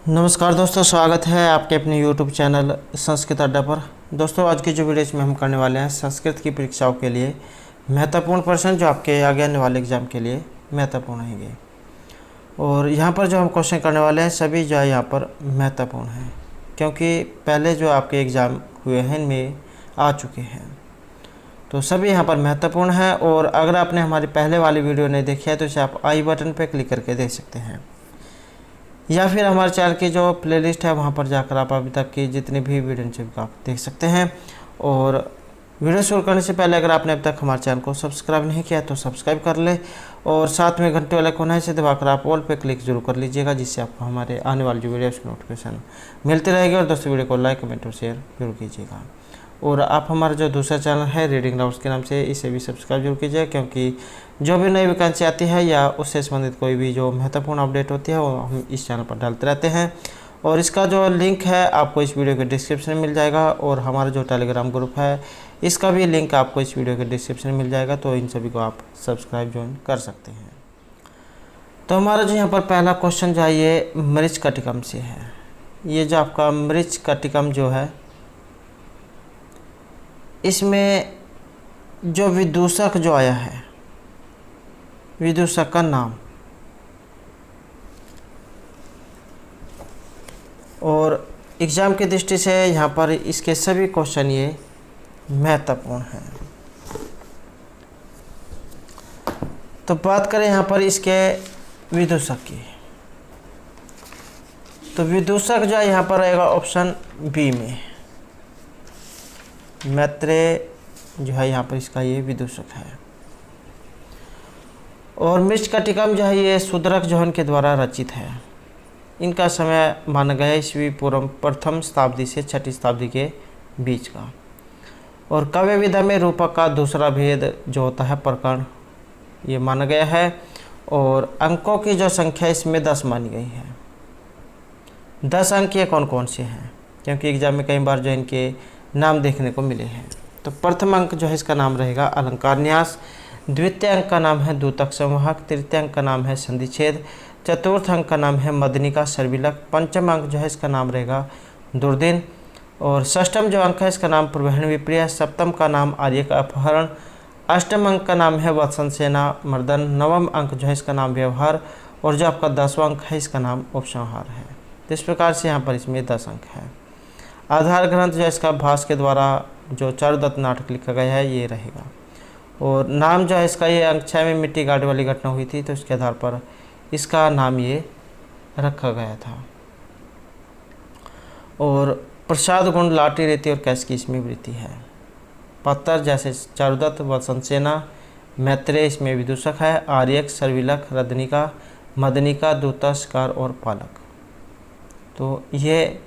नमस्कार दोस्तों, स्वागत है आपके अपने YouTube चैनल संस्कृत अड्डा पर। दोस्तों, आज की जो वीडियो इसमें हम करने वाले हैं संस्कृत की परीक्षाओं के लिए महत्वपूर्ण प्रश्न जो आपके आगे आने वाले एग्ज़ाम के लिए महत्वपूर्ण रहेंगे। और यहाँ पर जो हम क्वेश्चन करने वाले हैं सभी जो है यहाँ पर महत्वपूर्ण हैं, क्योंकि पहले जो आपके एग्ज़ाम हुए हैं इनमें आ चुके हैं, तो सभी यहाँ पर महत्वपूर्ण हैं। और अगर आपने हमारी पहले वाली वीडियो नहीं देखी है तो इसे आप आई बटन पर क्लिक करके देख सकते हैं, या फिर हमारे चैनल की जो प्लेलिस्ट है वहाँ पर जाकर आप अभी तक की जितनी भी वीडियो आप देख सकते हैं। और वीडियो शुरू करने से पहले अगर आपने अब तक हमारे चैनल को सब्सक्राइब नहीं किया तो सब्सक्राइब कर ले, और साथ में घंटे वाले कोने से दबाकर आप ऑल पे क्लिक जरूर कर लीजिएगा, जिससे आपको हमारे आने वाली जो वीडियो की नोटिफिकेशन मिलती रहेगी। और दोस्तों, वीडियो को लाइक, कमेंट और शेयर जरूर कीजिएगा। और आप हमारा जो दूसरा चैनल है रीडिंग राउंड्स के नाम से, इसे भी सब्सक्राइब जरूर कीजिए, क्योंकि जो भी नई वैकेंसी आती है या उससे संबंधित कोई भी जो महत्वपूर्ण अपडेट होती है वो हम इस चैनल पर डालते रहते हैं। और इसका जो लिंक है आपको इस वीडियो के डिस्क्रिप्शन में मिल जाएगा, और हमारा जो टेलीग्राम ग्रुप है इसका भी लिंक आपको इस वीडियो के डिस्क्रिप्शन में मिल जाएगा, तो इन सभी को आप सब्सक्राइब ज्वाइन कर सकते हैं। तो हमारा जो यहाँ पर पहला क्वेश्चन जो है ये मृच कटिकम से है। ये जो आपका मृच कटिकम जो है, इसमें जो विदूषक जो आया है, विदूषक का नाम, और एग्ज़ाम की दृष्टि से यहाँ पर इसके सभी क्वेश्चन ये महत्वपूर्ण हैं। तो बात करें यहाँ पर इसके विदूषक की, तो विदूषक जो है यहाँ पर रहेगा ऑप्शन बी में, मैत्रेय जो है यहाँ पर इसका ये विदूषक है। और मृच कटिकम जो है ये शूद्रक जोहन के द्वारा रचित है। इनका समय माना गया है ईस्वी पूर्व प्रथम शताब्दी से छठी शताब्दी के बीच का। और काव्य विधा में रूपक का दूसरा भेद जो होता है प्रकरण, ये माना गया है। और अंकों की जो संख्या इसमें 10 मानी गई है। 10 अंक ये कौन कौन से हैं, क्योंकि एग्जाम में कई बार जो इनके नाम देखने को मिले हैं। तो प्रथम अंक जो है इसका नाम रहेगा अलंकार न्यास, द्वितीय अंक का नाम है दूतक संवाहक, तृतीय अंक का नाम है संधिछेद, चतुर्थ अंक का नाम है मदनिका सर्विलक, पंचम अंक जो है इसका नाम रहेगा दुर्दिन, और षष्ठम जो अंक है इसका नाम प्रवहन विप्रिय, सप्तम का नाम आर्य का अपहरण, अष्टम अंक का नाम है वत्सन सेना मर्दन, नवम अंक जो है इसका नाम व्यवहार, और जो आपका 10वां अंक है इसका नाम उपसंहार है। तो इस प्रकार से यहाँ पर इसमें 10 अंक है। आधार ग्रंथ जो है इसका भास के द्वारा जो चारुदत्त नाटक लिखा गया है ये रहेगा। और नाम जो है इसका ये अंक 6 में मिट्टी गाड़ने वाली घटना हुई थी, तो इसके आधार पर इसका नाम ये रखा गया था। और प्रसाद गुण, लाटी रेती और कैश की इसमें वृत्ति है। पत्तर जैसे चारुदत्त, वसंत सेना, मैत्रेय इसमें विदूषक है, आर्यक, सर्विलक, रदनिका, मदनिका, दूतस्कार और पालक, तो ये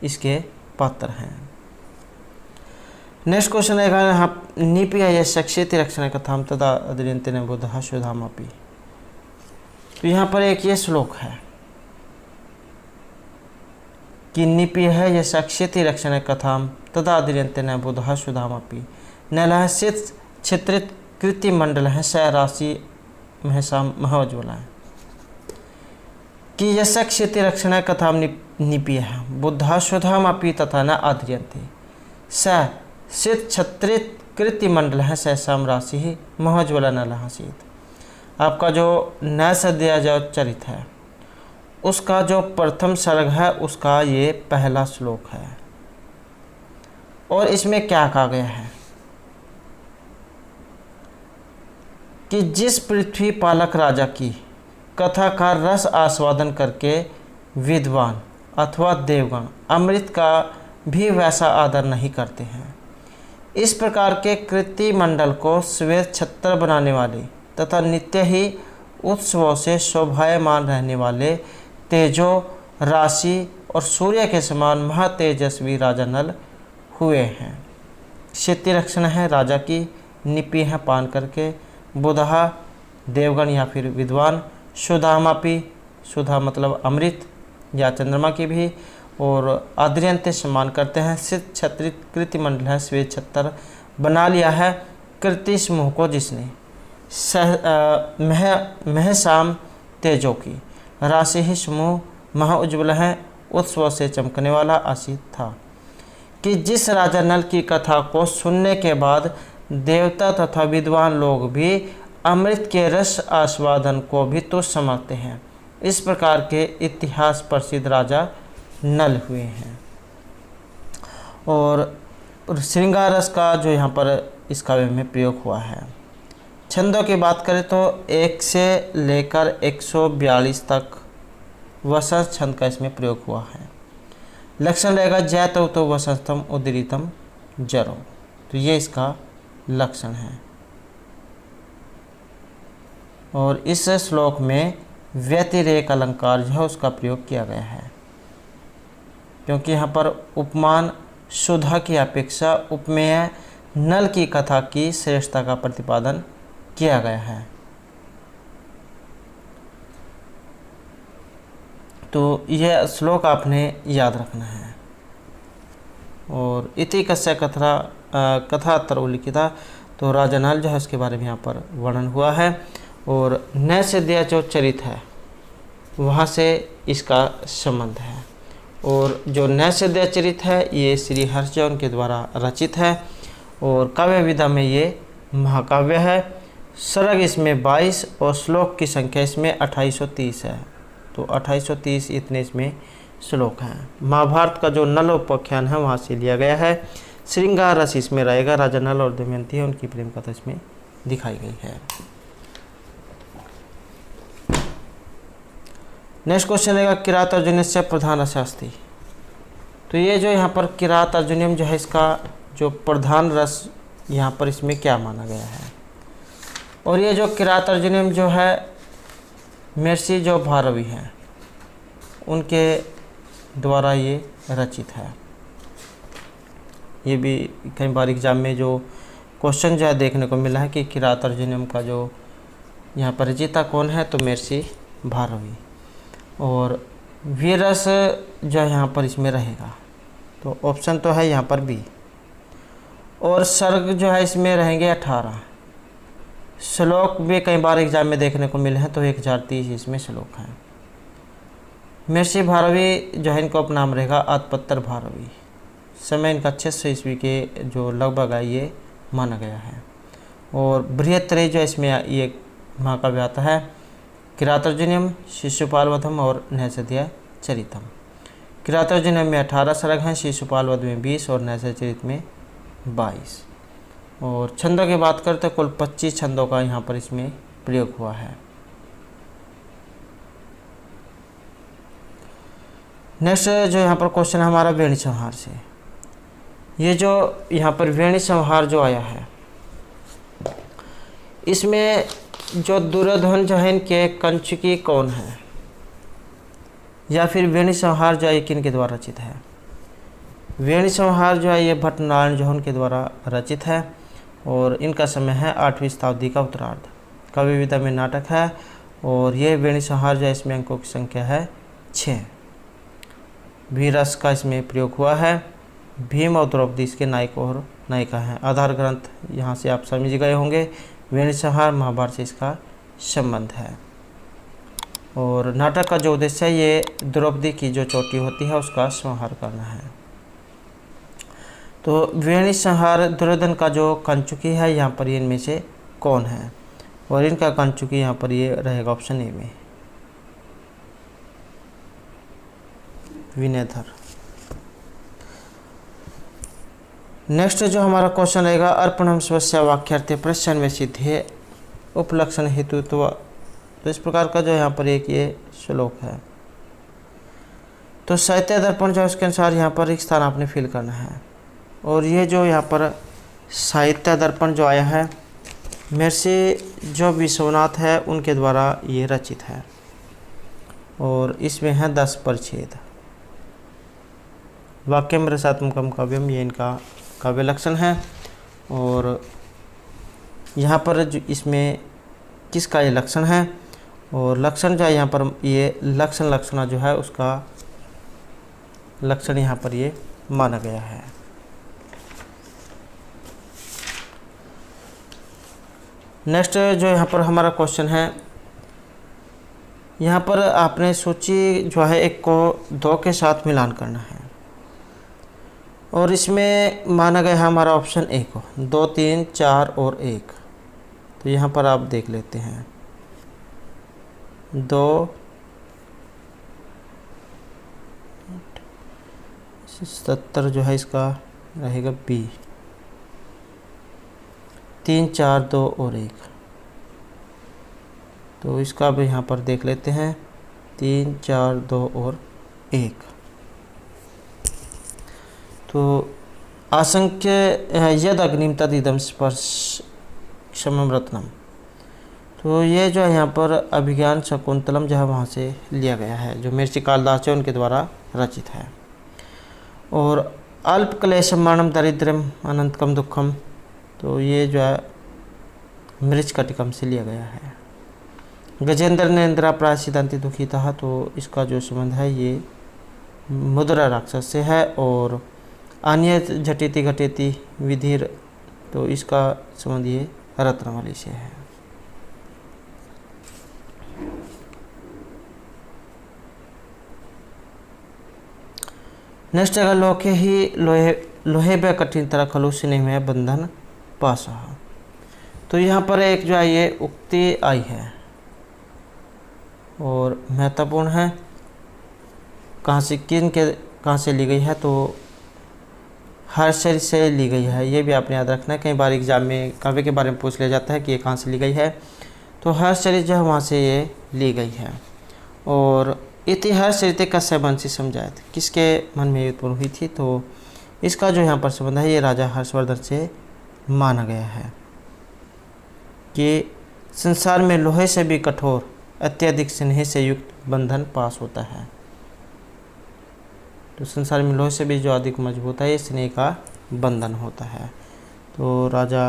इसके पात्र हैं। नेक्स्ट क्वेश्चन रहेगा यहाँ नीपि है शक्षेति रक्षण कथाम तदा अद्रियंतेन बुधः सुधामापि। तो यहाँ पर एक ये श्लोक है कि नीपि है यह शक्षेति रक्षण कथाम तदा अद्रियंतेन बुधः सुधामापि नलहसित क्षेत्रित कृति मंडल है स राशि महसा महज्वला है। कि यश क्षेति रक्षण कथाम निपीय है बुद्धा सुधामापि तथा न आद्रियंते स सित क्षत्रित कृति मंडल है सहसाम राशि ही महज्वला न लहासित। आपका जो न सद्या जो चरित है उसका जो प्रथम सर्ग है उसका ये पहला श्लोक है। और इसमें क्या कहा गया है कि जिस पृथ्वी पालक राजा की कथा का रस आस्वादन करके विद्वान अथवा देवगण अमृत का भी वैसा आदर नहीं करते हैं, इस प्रकार के कृति मंडल को श्वेत छत्र बनाने वाले तथा नित्य ही उत्सवों से शोभायमान रहने वाले तेजो राशि और सूर्य के समान महातेजस्वी राजा नल हुए हैं। क्षति रक्षण है राजा की, निपि है पान करके, बुधा देवगण या फिर विद्वान, सुधामापि सुधा मतलब अमृत या चंद्रमा की भी, और आद्रियंते सम्मान करते हैं। सिद्ध क्षत्रित कृति मंडल है श्वेत छत्र बना लिया है कृति समूह को जिसने महसाम तेजो की राशि ही समूह महा उज्ज्वल है उत्सव से चमकने वाला असित था कि जिस राजा नल की कथा को सुनने के बाद देवता तथा विद्वान लोग भी अमृत के रस आस्वादन को भी तुच्छ समझते हैं। इस प्रकार के इतिहास प्रसिद्ध राजा नल हुए हैं। और श्रृंगार रस का जो यहाँ पर इस काव्य में प्रयोग हुआ है। छंदों की बात करें तो 1 से लेकर 142 तक वसंत छंद का इसमें प्रयोग हुआ है। लक्षण रहेगा जैतौ तो वसंतम उदीरितम जरो, तो ये इसका लक्षण है। और इस श्लोक में व्यतिरेक अलंकार जो है उसका प्रयोग किया गया है, क्योंकि यहाँ पर उपमान सुधा की अपेक्षा उपमेय नल की कथा की श्रेष्ठता का प्रतिपादन किया गया है। तो यह श्लोक आपने याद रखना है। और इति कस्य कथा तरु लिखिता, तो राजा नल जो है उसके बारे में यहाँ पर वर्णन हुआ है। और नैषधीय जो चरित है वहाँ से इसका संबंध है। और जो नैषधीय चरित है ये श्री हर्षजौन के द्वारा रचित है और काव्य विधा में ये महाकाव्य है। सर्ग इसमें 22 और श्लोक की संख्या इसमें 2830 है। तो 2830 इतने इसमें श्लोक हैं। महाभारत का जो नल उपाख्यान है वहाँ से लिया गया है। श्रृंगार रस इसमें रहेगा, राजा नल और दमयंती है उनकी प्रेम कथा इसमें दिखाई गई है। नेक्स्ट क्वेश्चन रहेगा किरात अर्जुनस्य प्रधान रसास्ति। तो ये जो यहाँ पर किरात अर्जुनियम जो है इसका जो प्रधान रस यहाँ पर इसमें क्या माना गया है। और ये जो किरात अर्जुनियम जो है महर्षि जो भारवी हैं उनके द्वारा ये रचित है। ये भी कई बार एग्जाम में जो क्वेश्चन जो है देखने को मिला है कि किरात अर्जुनियम का जो यहाँ पर रचयिता कौन है, तो महर्षि भारवी। और वीरस जो यहाँ पर इसमें रहेगा, तो ऑप्शन तो है यहाँ पर बी। और सर्ग जो है इसमें रहेंगे 18। श्लोक भी कई बार एग्जाम में देखने को मिले हैं, तो 1030 इसमें श्लोक हैं। महर्षि भारवी जो है इनको अपनाम रहेगा आत्पत्तर भारवी। समय इनका 600 ईस्वी के जो लगभग है ये माना गया है। और बृहत्त्रयी जो इसमें ये महाकाव्य आता है, किरातार्जुनीयम, शिशुपाल वधम और नैषधीय चरितम। किरातार्जुनीयम में 18 सर्ग हैं, शिशुपाल वध में 20 और नैषधीय चरित में 22। और छंदों की बात करते तो कुल 25 छंदों का यहाँ पर इसमें प्रयोग हुआ है। नेक्स्ट जो यहाँ पर क्वेश्चन है हमारा वेणी संहार से। ये जो यहाँ पर वेणी संहार जो आया है इसमें जो दुर्योधन जो है इनके कंचुकी कौन है, या फिर वेणी संहार जो है किन के द्वारा रचित है। वेणी संहार जो है ये भट्ट नारायण जो उनके द्वारा रचित है और इनका समय है 8वीं शताब्दी का उत्तरार्ध। काव्य विधा में नाटक है और ये वेणी संहार जो है इसमें अंकों की संख्या है 6। वीरस का इसमें प्रयोग हुआ है। भीम और द्रौपदी इसके नायक और नायिका हैं। आधार ग्रंथ यहाँ से आप समझ गए होंगे। वेणी संहार महाभारत से इसका संबंध है। और नाटक का जो उद्देश्य है ये द्रौपदी की जो चोटी होती है उसका संहार करना है। तो वेणी संहार दुर्योधन का जो कंचुकी है यहाँ पर ये इनमें से कौन है, और इनका कंचुकी यहाँ पर ये रहेगा ऑप्शन ए में, विनयधर। नेक्स्ट जो हमारा क्वेश्चन रहेगा अर्पणम स्वस्य वाक्यार्थे प्रश्न में सिद्धे उपलक्षण हेतुत्व। तो इस प्रकार का जो यहाँ पर एक ये श्लोक है। तो साहित्य दर्पण जो उसके अनुसार यहाँ पर एक स्थान आपने फिल करना है। और ये जो यहाँ पर साहित्य दर्पण जो आया है महर्षि जो विश्वनाथ है उनके द्वारा ये रचित है और इसमें है 10 परिच्छेद। वाक्यम रसात्मकम काव्यम ये इनका काव्य लक्षण है। और यहाँ पर जो इसमें किसका ये लक्षण है, और लक्षण जो है यहाँ पर ये लक्षणा जो है उसका लक्षण यहाँ पर ये माना गया है। नेक्स्ट जो यहाँ पर हमारा क्वेश्चन है यहाँ पर आपने सूची जो है 1 को 2 के साथ मिलान करना है, और इसमें माना गया है हमारा ऑप्शन ए को, 2, 3, 4 और 1। तो यहाँ पर आप देख लेते हैं 2, 70 जो है इसका रहेगा बी, 3, 4, 2 और 1। तो इसका भी यहाँ पर देख लेते हैं 3, 4, 2 और 1। तो आशंक्य यद अग्निम तद इदम स्पर्श क्षमम रत्नम। तो ये जो है यहाँ पर अभिज्ञान शकुंतलम जो है वहाँ से लिया गया है, जो महर्षि कालिदास है उनके द्वारा रचित है। और अल्प क्लेशमाणम दरिद्रम अनंतकम दुखम, तो ये जो है मृच्छकटिकम से लिया गया है। गजेंद्र ने इंदिरा प्राय सिद्धांति दुखी था, तो इसका जो संबंध है ये मुद्रा राक्षस से है। और अन्य झटिति घटिति विधिर, तो इसका संबंध ये रत्नमाली से है। नेक्स्ट अगर लोके ही लोहे पे कठिन तरह खलूसी नहीं में बंधन पासा। तो यहाँ पर एक जो है ये उक्ति आई है और महत्वपूर्ण है, कहाँ से ली गई है, तो हर्षचरित से ली गई है। ये भी आपने याद रखना है, कई बार एग्जाम में काव्य के बारे में पूछ लिया जाता है कि ये कहाँ से ली गई है। तो हर्षचरित जो है वहाँ से ये ली गई है। और इतिहास चरित कस्य वंशी समझाए थे, किसके मन में उत्पन्न हुई थी, तो इसका जो यहाँ पर संबंध है ये राजा हर्षवर्धन से माना गया है कि संसार में लोहे से भी कठोर अत्यधिक स्नेह से युक्त बंधन पास होता है। तो संसार में लोहे से भी जो अधिक मजबूत है ये स्नेह का बंधन होता है। तो राजा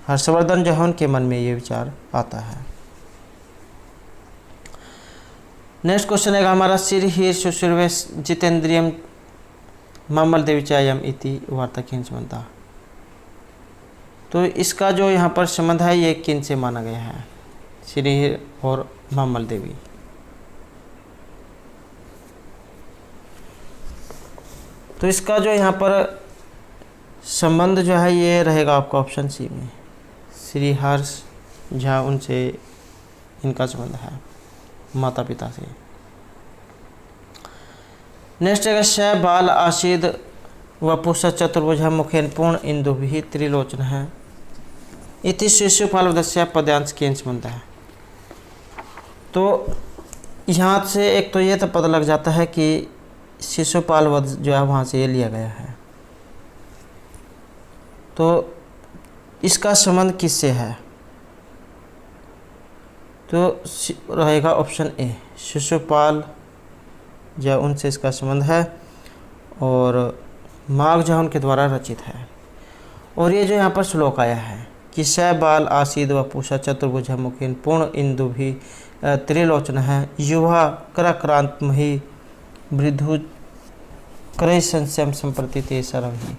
हर्षवर्धन जो है उनके मन में ये विचार आता है। नेक्स्ट क्वेश्चन है हमारा शिरहीर शुश्रुवे जितेंद्रियम ममल देवीचायम इति वार्ता किन संबंधा। तो इसका जो यहाँ पर संबंध है ये किन से माना गया है, शिरहीर और ममल देवी। तो इसका जो यहाँ पर संबंध जो है ये रहेगा आपका ऑप्शन सी में, श्रीहर्ष झा उनसे इनका संबंध है माता पिता से। नेक्स्ट है श बाल आशीद वपुष चतुर्भुज मुखेन पूर्ण इंदु भी त्रिलोचन है इति शिशुपाल वदस्य पद्यांश के संबंध है। तो यहाँ से एक तो ये तो पता लग जाता है कि शिशुपाल वध जो है वहाँ से ये लिया गया है। तो इसका संबंध किससे है, तो रहेगा ऑप्शन ए, शिशुपाल जो उनसे इसका संबंध है और माघ जो उनके द्वारा रचित है। और ये जो यहाँ पर श्लोक आया है कि स बाल आसीद व पूषा चतुर्भुज मुखिन पूर्ण इंदु भी त्रिलोचन है युवा कराक्रांत मही वृद्धु क्रय संशयम संप्रति ते सरवि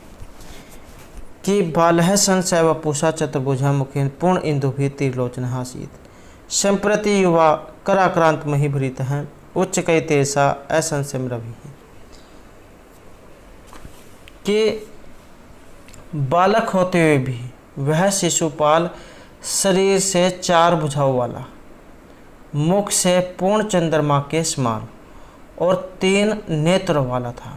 कि बालह संशय व पूषा चतुर्भुज मुखिन पूर्ण इंदु भी त्रिलोचन आसीत संप्रति युवा कराक्रांत मही भृत हैं उच्च कई तेसा असंशयम रवि। कि बालक होते हुए भी वह शिशुपाल शरीर से 4 भुजाओं वाला, मुख से पूर्ण चंद्रमा के समान और 3 नेत्रों वाला था।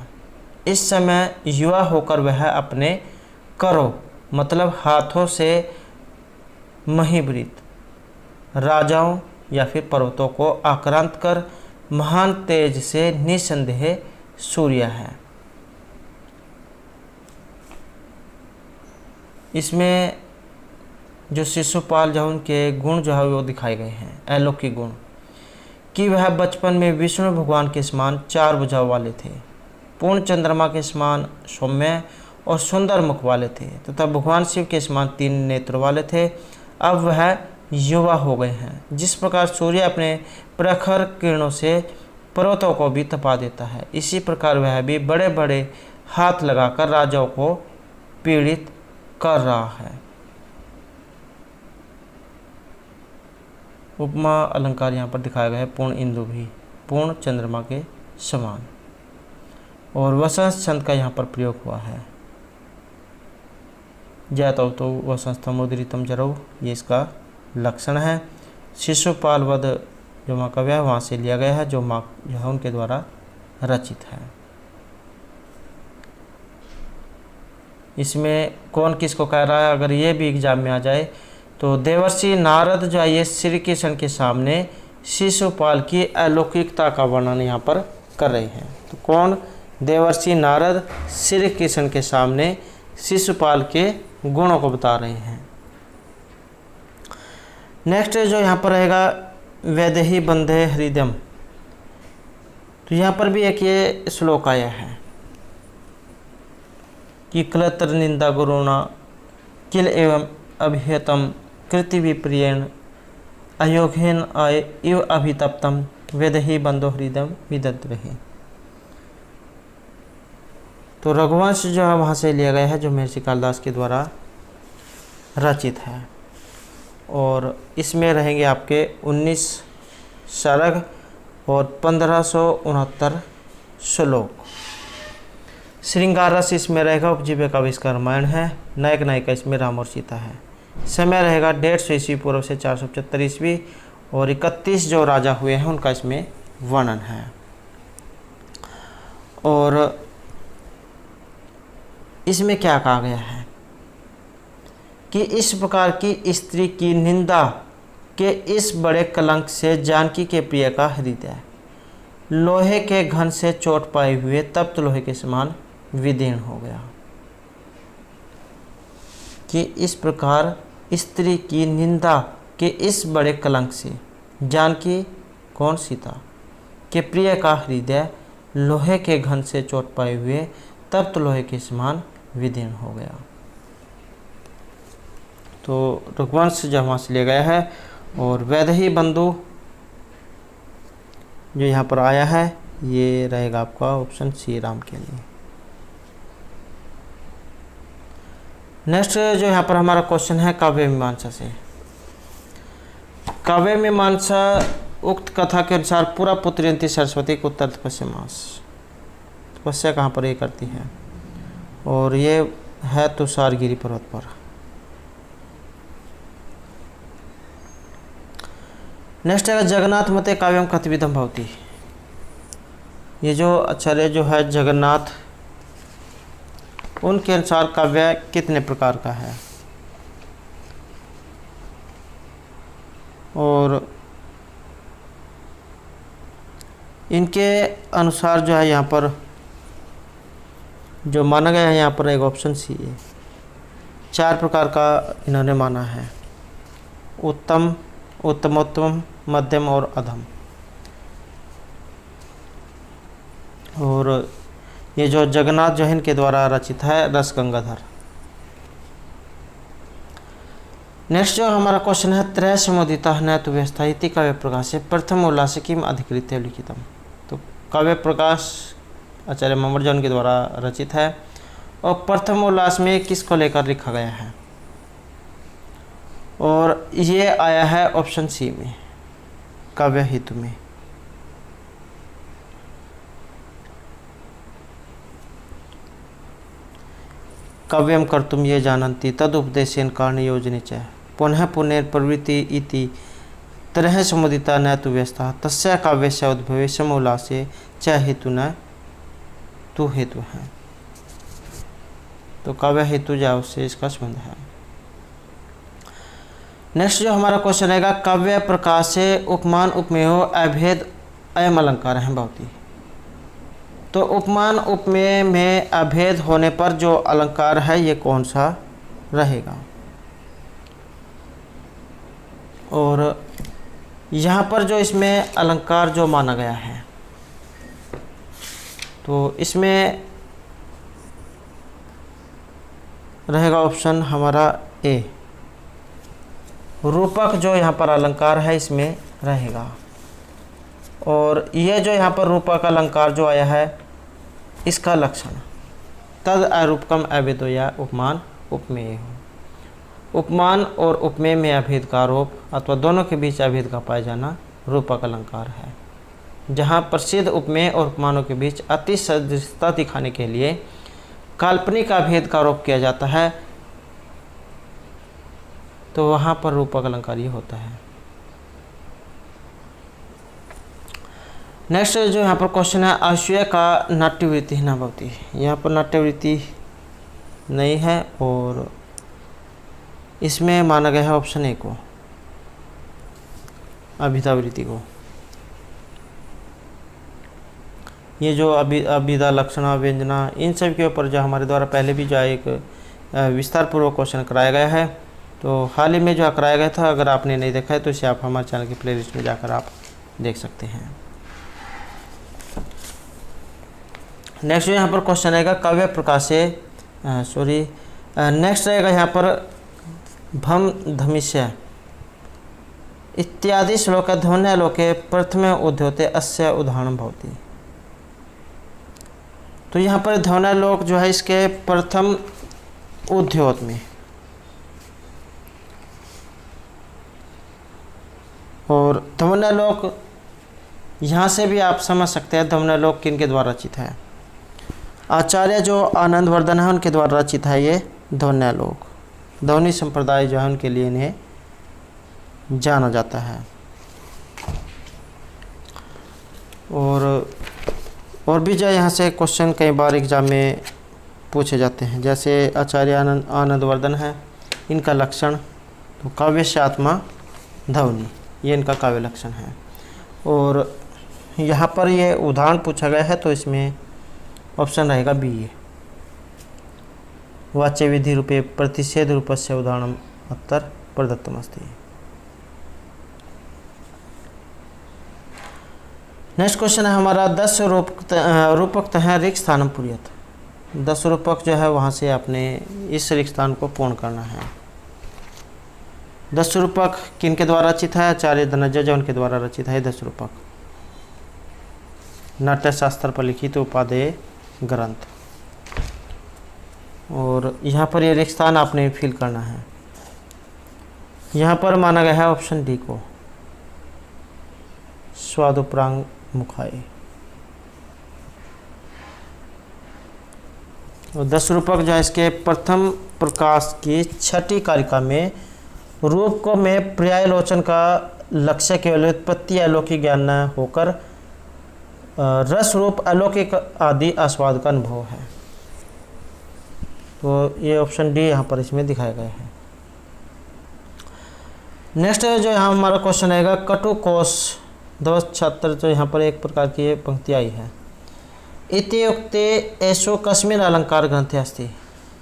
इस समय युवा होकर वह अपने करों मतलब हाथों से महीवृत राजाओं या फिर पर्वतों को आक्रांत कर महान तेज से निसंदेह सूर्य है। इसमें जो शिशुपाल जो उनके गुण जो है वो दिखाए गए हैं, अलौकिक गुण, कि वह बचपन में विष्णु भगवान के समान 4 भुजाओं वाले थे, पूर्ण चंद्रमा के समान सौम्य और सुंदर मुख वाले थे तथा भगवान शिव के समान 3 नेत्रों वाले थे। अब वह युवा हो गए हैं। जिस प्रकार सूर्य अपने प्रखर किरणों से पर्वतों को भी तपा देता है, इसी प्रकार वह भी बड़े बड़े हाथ लगाकर राजाओं को पीड़ित कर रहा है। उपमा अलंकार यहाँ पर दिखाया गया है पूर्ण इंदु भी, पूर्ण चंद्रमा के समान। और वसंत छंद का यहाँ पर प्रयोग हुआ है। जैतव तो वसंतम उदरितम जरऊ, ये इसका लक्षण है। शिशुपाल वध जो महाकाव्य है वहाँ से लिया गया है, जो है उनके द्वारा रचित है। इसमें कौन किसको कह रहा है, अगर ये भी एग्जाम में आ जाए तो देवर्षि नारद जो है ये श्री कृष्ण के सामने शिशुपाल की अलौकिकता का वर्णन यहाँ पर कर रहे हैं। तो कौन, देवर्षि नारद श्री कृष्ण के सामने शिशुपाल के गुणों को बता रहे हैं। नेक्स्ट जो यहाँ पर रहेगा वैदेही बंधे हृदयम, तो यहाँ पर भी एक ये श्लोक आया है कि क्लत्र निंदा गुरुणा किल एवं अभिहतम कृति विप्रियण अयोघेन इव अभितप्तम वेदहि बंधो हृदय विदद्रहि। तो रघुवंश जो है वहाँ से लिया गया है, जो महर्षि कालिदास के द्वारा रचित है। और इसमें रहेंगे आपके 19 सर्ग और 1569 श्लोक। श्रृंगार रस इसमें रहेगा, उपजीव्य का आविष्कार रामायण है, नायक नायिका इसमें राम और सीता है। समय रहेगा 150 ईस्वी पूर्व से 475 ईस्वी, और 31 जो राजा हुए हैं उनका इसमें वर्णन है। और इसमें क्या कहा गया है कि इस प्रकार की स्त्री की निंदा के इस बड़े कलंक से जानकी के प्रिय का हृदय लोहे के घन से चोट पाए हुए तप्त लोहे के समान विदीर्ण हो गया। कि इस प्रकार स्त्री की निंदा के इस बड़े कलंक से जानकी, कौन, सीता, के प्रिय का हृदय लोहे के घन से चोट पाए हुए तप्त लोहे के समान विदीर्ण हो गया। तो रघुवंश जो वहाँ से लिया गया है। और वैदेही बंधु जो यहाँ पर आया है ये रहेगा आपका ऑप्शन सी राम के लिए। नेक्स्ट जो यहाँ पर हमारा क्वेश्चन है काव्य मीमांसा से। काव्य मीमांसा उक्त कथा के अनुसार पूरा पुत्रयंती सरस्वती को उत्तर तपस्या मास, तपस्या कहाँ पर ये करती है, और ये है तुषारगिरी पर्वत पर। नेक्स्ट है जगन्नाथ मते काव्यम कतिविधम भवति। ये जो आचार्य जो है जगन्नाथ, उनके अनुसार काव्य कितने प्रकार का है। और इनके अनुसार जो है यहाँ पर जो माना गया है, यहाँ पर एक ऑप्शन सी है, 4 प्रकार का इन्होंने माना है, उत्तम, उत्तमोत्तम, मध्यम और अधम। और ये जो जगन्नाथ जो है इनके द्वारा रचित है रस गंगाधर। नेक्स्ट जो हमारा क्वेश्चन है त्रय समुदिता न तो व्यवस्था इति काव्य प्रकाश प्रथम उल्लास किम अधिकृत्य लिखितम। तो काव्य प्रकाश आचार्य ममर्जन के द्वारा रचित है, और प्रथम उल्लास में किसको लेकर लिखा गया है, और ये आया है ऑप्शन सी में, काव्य हेतु में। काव्यम कर्तुम ये जानन्ति तद उपदेशेन कारण योजने च पुनः पुनः प्रवृत्ति इति तरह समुदिता न तु व्यवस्था तस्य काव्यस्य उद्भवे समोल्लासे च हेतु न तु हेतु है। तो काव्य हेतु जो उससे इसका संबंध है। नेक्स्ट जो हमारा क्वेश्चन रहेगा काव्य प्रकाश से उपमान उपमेयो अभेद अयम अलंकार है भवती। तो उपमान उपमेय में अभेद होने पर जो अलंकार है ये कौन सा रहेगा। और यहाँ पर जो इसमें अलंकार जो माना गया है, तो इसमें रहेगा ऑप्शन हमारा ए, रूपक जो यहाँ पर अलंकार है इसमें रहेगा। और ये जो यहाँ पर रूपक अलंकार जो आया है इसका लक्षण तद अरूपकम अवेदो या उपमान उपमेय हो। उपमान और उपमेय में अभेद का आरोप अथवा दोनों के बीच अभेद का पाया जाना रूपक अलंकार है। जहाँ प्रसिद्ध उपमेय और उपमानों के बीच अति सदृशता दिखाने के लिए काल्पनिक अभेद का आरोप किया जाता है, तो वहाँ पर रूपक अलंकार ये होता है। नेक्स्ट जो यहाँ पर क्वेश्चन है, आशय का नाट्यवृत्ति न भवती। यहाँ पर नाट्यवृत्ति नहीं है और इसमें माना गया है ऑप्शन ए को, अभिधावृत्ति को। ये जो अभिधा, लक्षणा, व्यंजना, इन सब के ऊपर जो हमारे द्वारा पहले भी जो एक विस्तार पूर्वक क्वेश्चन कराया गया है, तो हाल ही में जो कराया गया था, अगर आपने नहीं देखा है तो इसे आप हमारे चैनल की प्लेलिस्ट में जाकर आप देख सकते हैं। नेक्स्ट जो यहाँ पर क्वेश्चन आएगा, काव्य प्रकाशे नेक्स्ट रहेगा यहाँ पर भम धमिष्य इत्यादि श्लोक ध्वन्यालोके प्रथमे उद्योते अस्य उदाहरण भवति। तो यहाँ पर ध्वन्यालोक जो है इसके प्रथम उद्योत में, और ध्वन्यालोक यहाँ से भी आप समझ सकते हैं ध्वन्यालोक किनके द्वारा रचित है। आचार्य जो आनंद वर्धन है उनके द्वारा रचित है ये ध्वन्यालोक। ध्वनि संप्रदाय जो है उनके लिए इन्हें जाना जाता है। और भी जो यहाँ से क्वेश्चन कई बार एग्जाम में पूछे जाते हैं, जैसे आचार्य आनंद वर्धन है, इनका लक्षण तो काव्य से आत्मा ध्वनि, ये इनका काव्य लक्षण है। और यहाँ पर ये उदाहरण पूछा गया है, तो इसमें ऑप्शन रहेगा बी, ये वाच्य विधि रूपे प्रतिषेध रूपस्य उदाहरणम अत्र प्रदत्तमस्ति। नेक्स्ट क्वेश्चन है हमारा, 10 रूपक है रिक्त स्थानम पूर्यत। 10 रूपक जो है वहाँ से आपने इस रिक्त स्थान को पूर्ण करना है। 10 रूपक किनके द्वारा रचित है? आचार्य धनंजय जो उनके द्वारा रचित है 10 रूपक, नाट्य शास्त्र पर लिखित उपादेय ग्रंथ। और यहाँ पर ये रिक्त स्थान आपने फिल करना है। यहाँ पर माना गया है ऑप्शन डी को, स्वादुप्रांग मुखाई। और 10 रूपक जो है इसके प्रथम प्रकाश की 6ठी कारिका में रूप को में पर्यायलोचन का लक्ष्य केवल उत्पत्ति अलौकिक ज्ञान न होकर रस रूप अलौकिक आदि आस्वाद का अनुभव है। तो ये ऑप्शन डी यहाँ पर इसमें दिखाया गया है। नेक्स्ट जो यहाँ हमारा क्वेश्चन आएगा, कटुकोश 276, तो यहाँ पर एक प्रकार की ये पंक्ति आई है, इति उक्ते ऐसो कस्मिन अलंकार ग्रंथे अस्ति।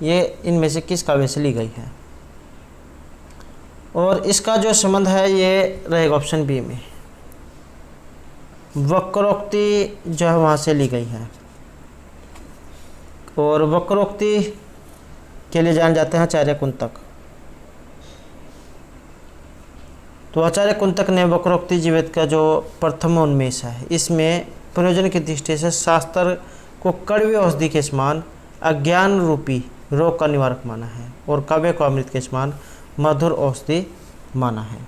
ये इनमें से किस काव्य से ली गई है? और इसका जो संबंध है ये रहेगा ऑप्शन बी में, वक्रोक्ति जो है वहाँ से ली गई है। और वक्रोक्ति के लिए जान जाते हैं आचार्य कुंतक। तो आचार्य कुंतक ने वक्रोक्ति जीवित का जो प्रथम उन्मेष है, इसमें प्रयोजन की दृष्टि से शास्त्र को कड़वी औषधि के समान अज्ञान रूपी रोग का निवारक माना है और काव्य को अमृत के समान मधुर औषधि माना है।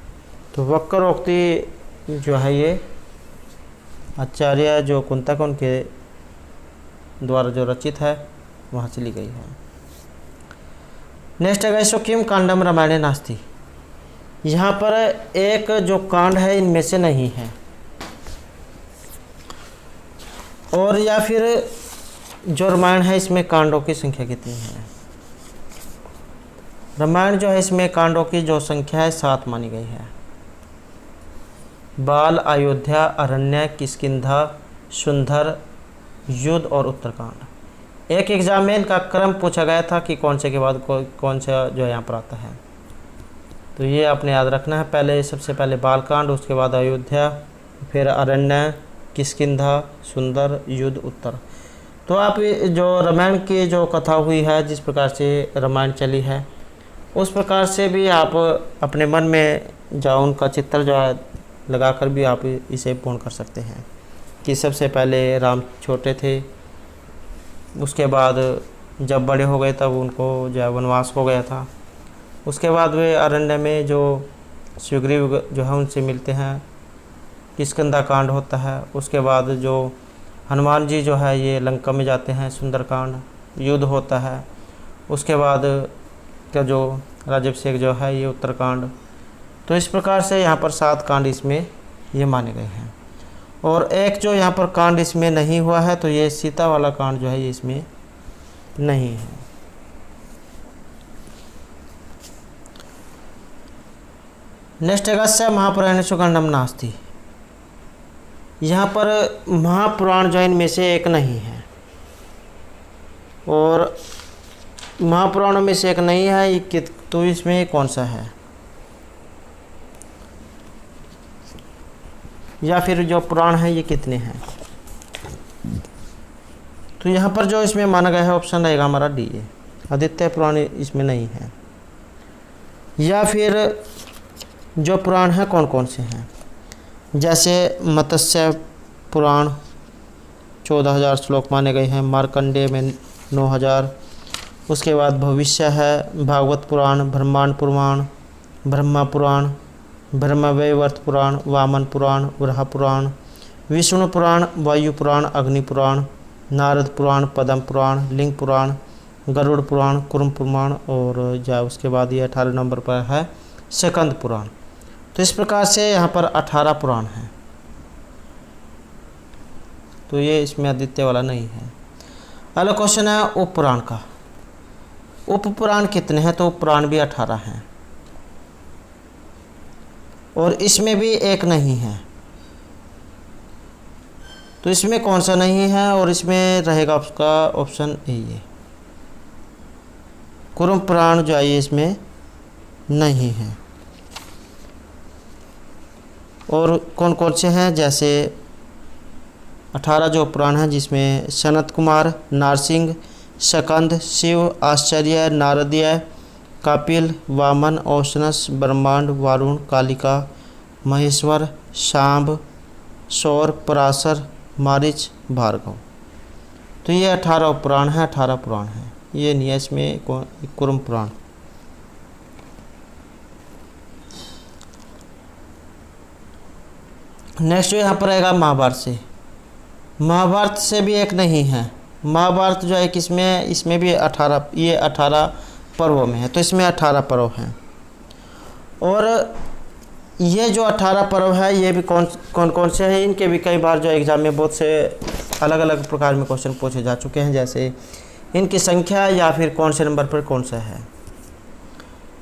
तो वक्रोक्ति जो है ये आचार्य जो कुंतक उनके द्वारा जो रचित है वहाँ से ली गई है। नेक्स्ट है सो किम कांडम रामायणे नास्ति। यहाँ पर एक जो कांड है इनमें से नहीं है, और या फिर जो रामायण है इसमें कांडों की संख्या कितनी है? रामायण जो है इसमें कांडों की जो संख्या है 7 मानी गई है। बाल, अयोध्या, अरण्य, किष्किंधा, सुंदर, युद्ध और उत्तरकांड। एक एग्जाम में इनका क्रम पूछा गया था कि कौन से के बाद कौन सा जो है यहाँ पर आता है, तो ये आपने याद रखना है। पहले सबसे पहले बालकांड, उसके बाद अयोध्या, फिर अरण्य, किष्किंधा, सुंदर, युद्ध, उत्तर। तो आप जो रामायण की जो कथा हुई है, जिस प्रकार से रामायण चली है, उस प्रकार से भी आप अपने मन में जो उनका चित्र जो है लगाकर भी आप इसे पूर्ण कर सकते हैं कि सबसे पहले राम छोटे थे, उसके बाद जब बड़े हो गए तब उनको जो है वनवास हो गया था, उसके बाद वे अरण्य में जो सुग्रीव जो है उनसे मिलते हैं, किष्किंधा कांड होता है। उसके बाद जो हनुमान जी जो है ये लंका में जाते हैं, सुंदरकांड, युद्ध होता है। उसके बाद का जो राज्याभिषेक जो है ये उत्तरकांड। तो इस प्रकार से यहाँ पर 7 कांड इसमें ये माने गए हैं। और एक जो यहाँ पर कांड इसमें नहीं हुआ है तो ये सीता वाला कांड जो है ये इसमें नहीं है। नेक्स्ट है महापुराण सुगंधम नास्ति। यहाँ पर महापुराण जो इनमें से एक नहीं है, और महापुराणों में से एक नहीं है ये तो इसमें कौन सा है, या फिर जो पुराण है ये कितने हैं। तो यहाँ पर जो इसमें माना गया है ऑप्शन रहेगा हमारा डी, आदित्य पुराण इसमें नहीं है। या फिर जो पुराण है कौन कौन से हैं, जैसे मत्स्य पुराण 14,000 श्लोक माने गए हैं, मार्कंडेय में 9,000। उसके बाद भविष्य है भागवत पुराण, ब्रह्मांड पुराण, ब्रह्मा पुराण, ब्रह्मवैवर्त पुराण, वामन पुराण, वराह पुराण, विष्णु पुराण, वायु पुराण, अग्नि पुराण, नारद पुराण, पद्म पुराण, लिंग पुराण, गरुड़ पुराण, कुर्म पुराण, और जा उसके बाद ये 18 नंबर पर है स्कंद पुराण। तो इस प्रकार से यहाँ पर 18 पुराण हैं। तो ये इसमें आदित्य वाला नहीं है। अगला क्वेश्चन है उप पुराण का। उप पुराण कितने हैं, तो उप पुराण भी 18 हैं, और इसमें भी एक नहीं है। तो इसमें कौन सा नहीं है, और इसमें रहेगा उसका ऑप्शन ए, ये कुर्म पुराण जो है ये इसमें नहीं है। और कौन कौन से हैं, जैसे 18 जो पुराण हैं जिसमें सनत कुमार, नारसिंह, स्कंद, शिव, आश्चर्य, नारदीय, कपिल, वामन, औशनस, ब्रह्मांड, वारुण, कालिका, महेश्वर, शांब, सौर, पराशर, मारिच, भार्गव। तो ये 18 पुराण हैं, 18 पुराण हैं। ये नहीं है इसमें कुर्म पुराण। नेक्स्ट यहाँ पर आएगा महाभारत से। महाभारत से भी एक नहीं है। महाभारत जो है किसमें, इसमें भी 18, ये 18 पर्वों में है। तो इसमें 18 पर्व हैं, और ये जो 18 पर्व है ये भी कौन कौन से हैं, इनके भी कई बार जो एग्ज़ाम में बहुत से अलग अलग प्रकार में क्वेश्चन पूछे जा चुके हैं, जैसे इनकी संख्या या फिर कौन से नंबर पर कौन सा है।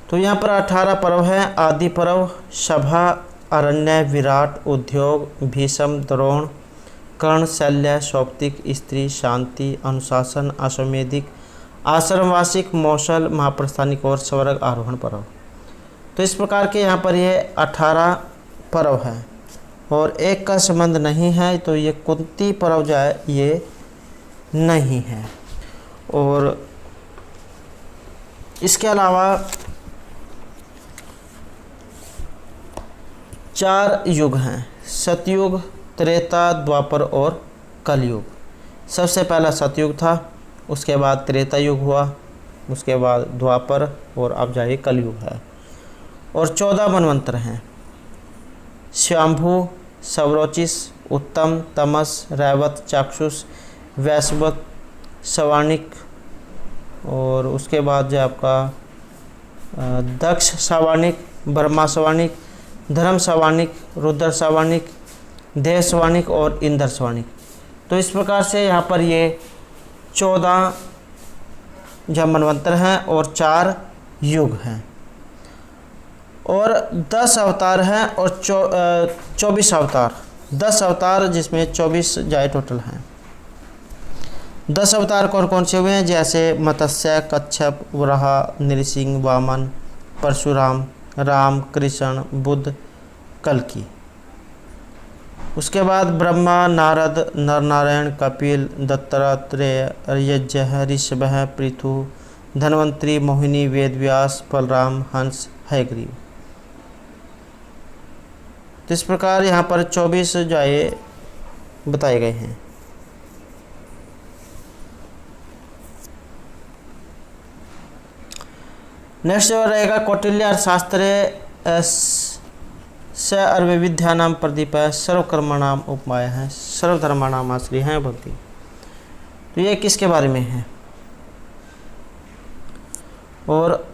तो यहाँ पर 18 पर्व हैं। आदि पर्व, सभा, अरण्य, विराट, उद्योग, भीष्म, द्रोण, कर्ण, शल्य, सौप्तिक, स्त्री, शांति, अनुशासन, अश्वमेधिक, आश्रमवासिक, मौसल, महाप्रस्थानिक और स्वर्ग आरोहण पर्व। तो इस प्रकार के यहाँ पर ये 18 पर्व है, और एक का संबंध नहीं है। तो ये कुंती पर्व जो है ये नहीं है। और इसके अलावा 4 युग हैं, सतयुग, त्रेता, द्वापर और कलयुग। सबसे पहला सतयुग था, उसके बाद त्रेता युग हुआ, उसके बाद द्वापर, और अब जाइए कलयुग है। और 14 मनवंतर हैं, श्याम्भू, सवरोचिस, उत्तम, तमस, रैवत, चाक्षुष, वैश्वत, सवानिक, और उसके बाद जो आपका दक्ष सवानिक, ब्रह्मा सवानिक, धर्म सवानिक, रुद्र सवानिक, देव सवानिक और इंद्र सवानिक। तो इस प्रकार से यहाँ पर ये 14 जो मनवंतर हैं और 4 युग हैं, और 10 अवतार हैं, और 24 अवतार, 10 अवतार जिसमें 24 जाए टोटल हैं। 10 अवतार कौन कौन से हुए हैं, जैसे मत्स्य, कच्छप, वराह, नृसिंह, वामन, परशुराम, राम, कृष्ण, बुद्ध, कल्कि। उसके बाद ब्रह्मा, नारद, नरनारायण, कपिल, दत्तात्रेय, यज्ञ, ऋषभ, पृथु, धन्वंतरी, मोहिनी, वेदव्यास, बलराम, हंस, हयग्रीव। तो इस प्रकार यहाँ पर 24 जो है बताए गए हैं। नेक्स्ट जो रहेगा कौटिल्य अर्थशास्त्र स अर्वविद्यानाम प्रदीप है, सर्वकर्मणाम उपमाय है, सर्वधर्माणाम आश्रय है भक्ति। तो ये किसके बारे में है? और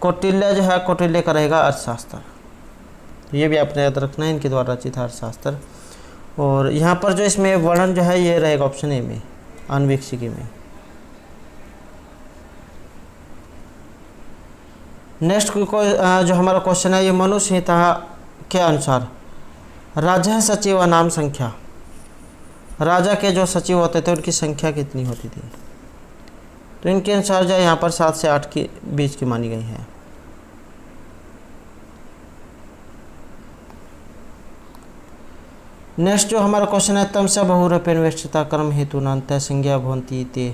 कौटिल्य जो है, कौटिल्य का रहेगा अर्थशास्त्र। तो ये भी आपने याद रखना है, इनके द्वारा रचित अर्थशास्त्र। और यहाँ पर जो इसमें वर्णन जो है ये रहेगा ऑप्शन ए में, आन्वीक्षिकी में। नेक्स्ट जो हमारा क्वेश्चन है, ये मनु संहिता के अनुसार राजा सचिव नाम संख्या, राजा के जो सचिव होते थे उनकी संख्या कितनी होती थी? तो इनके अनुसार जो है यहाँ पर 7 से 8 के बीच की मानी गई है। नेक्स्ट जो हमारा क्वेश्चन है, तमसा बहुरूपेण वेष्टिता कर्म हेतु नान्त संज्ञा भवन्ति ते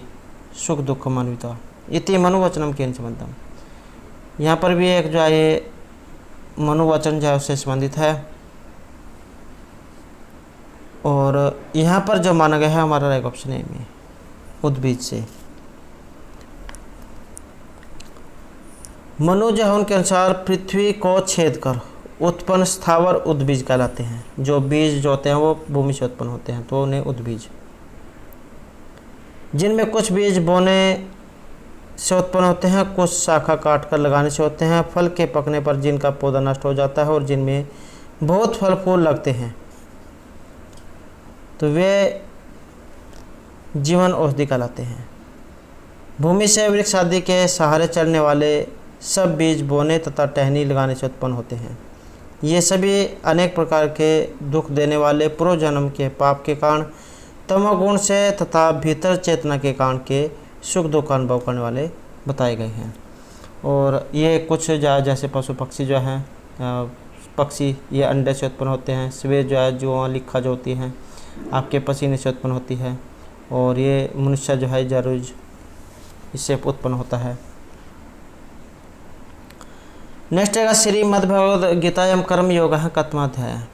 सुख दुख मान्विता इति मनुवचनम केन संबंधम। यहाँ पर भी एक जो है ये मनुवचन जो है उससे संबंधित है। और यहाँ पर जो माना गया है हमारा रहेगा ऑप्शन ए में, उद्बीज से। मनु जो है उनके अनुसार पृथ्वी को छेद कर उत्पन्न स्थावर उद्बीज कहलाते हैं। जो बीज जो होते हैं वो भूमि से उत्पन्न होते हैं, तो उन्हें उद्बीज। जिनमें कुछ बीज बोने से उत्पन्न होते हैं, कुछ शाखा काट कर लगाने से होते हैं, फल के पकने पर जिनका पौधा नष्ट हो जाता है और जिनमें बहुत फल फूल लगते हैं, तो वे जीवन औषधि कहलाते हैं। भूमि से वृक्ष आदि के सहारे चलने वाले सब बीज बोने तथा टहनी लगाने से उत्पन्न होते हैं। ये सभी अनेक प्रकार के दुख देने वाले पूर्व जन्म के पाप के कारण, तमोगुण से तथा भीतर चेतना के कारण के सुख दुख का अनुभव करने वाले बताए गए हैं। और ये कुछ जैसे पशु पक्षी जो हैं, पक्षी ये अंडे से उत्पन्न होते हैं। सवेर जो है जो लिखा जो होती हैं आपके पसीने से उत्पन्न होती है। और ये मनुष्य जो है जरूज इससे उत्पन्न होता है। नेक्स्ट है श्रीमद्भगवद गीता एवं कर्म योग है कथमाध्याय है।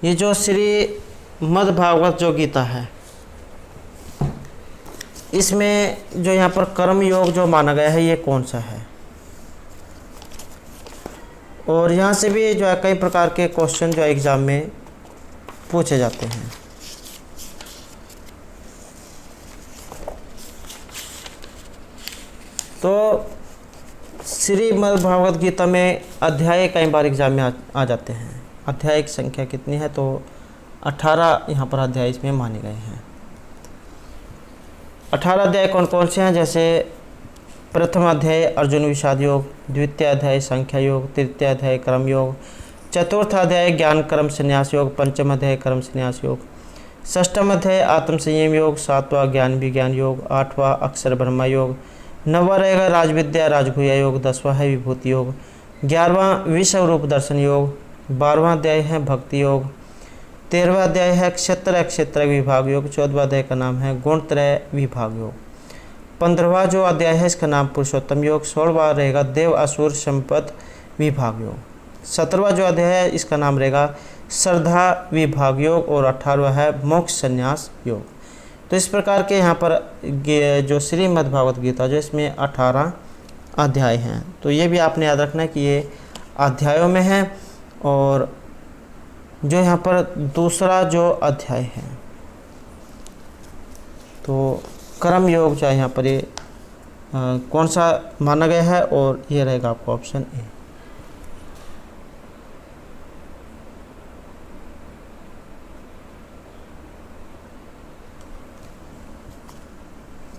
ये जो श्रीमद्भागवत जो गीता है इसमें जो यहाँ पर कर्म योग जो माना गया है ये कौन सा है? और यहाँ से भी जो है कई प्रकार के क्वेश्चन जो एग्ज़ाम में पूछे जाते हैं। तो श्रीमद्भागवत गीता में अध्याय कई बार एग्जाम में आ जाते हैं। अध्याय की संख्या कितनी है? तो 18 यहाँ पर अध्याय इसमें माने गए हैं। 18 अध्याय कौन कौन से हैं? जैसे प्रथम अध्याय अर्जुन विषाद योग, द्वितीय अध्याय संख्या योग, तृतीय अध्याय कर्म योग, चतुर्थ अध्याय ज्ञान कर्म संन्यास योग, पंचम अध्याय कर्म संन्यास योग, षष्ठम अध्याय आत्म संयम योग, सातवां ज्ञान विज्ञान योग, आठवां अक्षर ब्रह्मा योग, नौवां रहेगा राजविद्या राजगुह्य योग, 10वां है विभूति योग, 11वां विश्व रूप दर्शन योग, 12वां अध्याय है भक्ति योग, 13वां अध्याय है क्षेत्र विभाग योग, 14वां अध्याय का नाम है गुणत्रय विभाग योग, 15वां जो अध्याय है इसका नाम पुरुषोत्तम योग, 16वां रहेगा देव असुर संपद विभाग योग, 17वां जो अध्याय है इसका नाम रहेगा श्रद्धा विभाग योग और 18वां है मोक्ष संन्यास योग। तो इस प्रकार के यहाँ पर जो श्रीमद्भागवत गीता जो इसमें 18 अध्याय हैं। तो ये भी आपने याद रखना है कि ये अध्यायों में है। और जो यहाँ पर दूसरा जो अध्याय है तो कर्म योग जो है यहाँ पर ये कौन सा माना गया है? और ये रहेगा आपका ऑप्शन ए।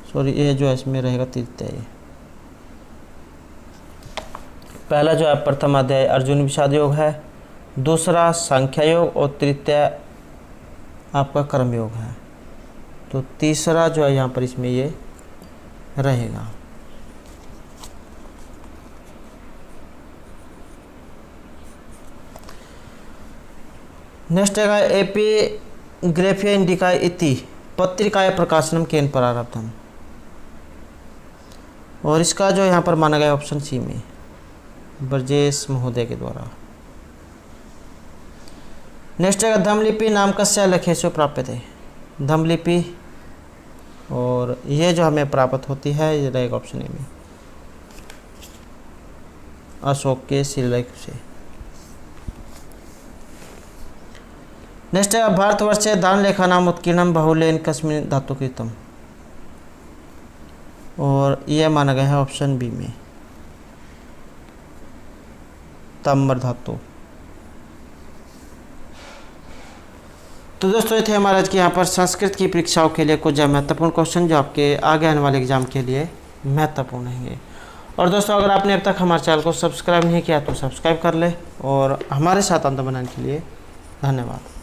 सॉरी, ये जो है इसमें रहेगा तृतीय। पहला जो है प्रथम अध्याय अर्जुन विषाद योग है, दूसरा संख्या योग और तृतीय आपका कर्म योग है। तो तीसरा जो है यहाँ पर इसमें ये रहेगा। नेक्स्ट है एपिग्राफिया इंडिका इति पत्रिकाय प्रकाशनम केन प्रारब्धम। और इसका जो यहाँ पर माना गया ऑप्शन सी में, ब्रजेश महोदय के द्वारा। नेक्स्ट है धमलिपि नाम कस्य लखेशो प्राप्त है। धमलिपि और ये जो हमें प्राप्त होती है ये रहेगा ऑप्शन ए में। अशोक के शिलालेख से। नेक्स्ट है भारतवर्षे दान लेखा नाम उत्कीर्णम बहुलेन कस्मिन धातु कृतम, और यह माना गया है ऑप्शन बी में ताम्र धातु। तो दोस्तों ये थे हमारे आज के यहाँ पर संस्कृत की परीक्षाओं के लिए कुछ महत्वपूर्ण क्वेश्चन जो आपके आगे आने वाले एग्जाम के लिए महत्वपूर्ण होंगे। और दोस्तों अगर आपने अब तक हमारे चैनल को सब्सक्राइब नहीं किया तो सब्सक्राइब कर ले, और हमारे साथ अंत बनाने के लिए धन्यवाद।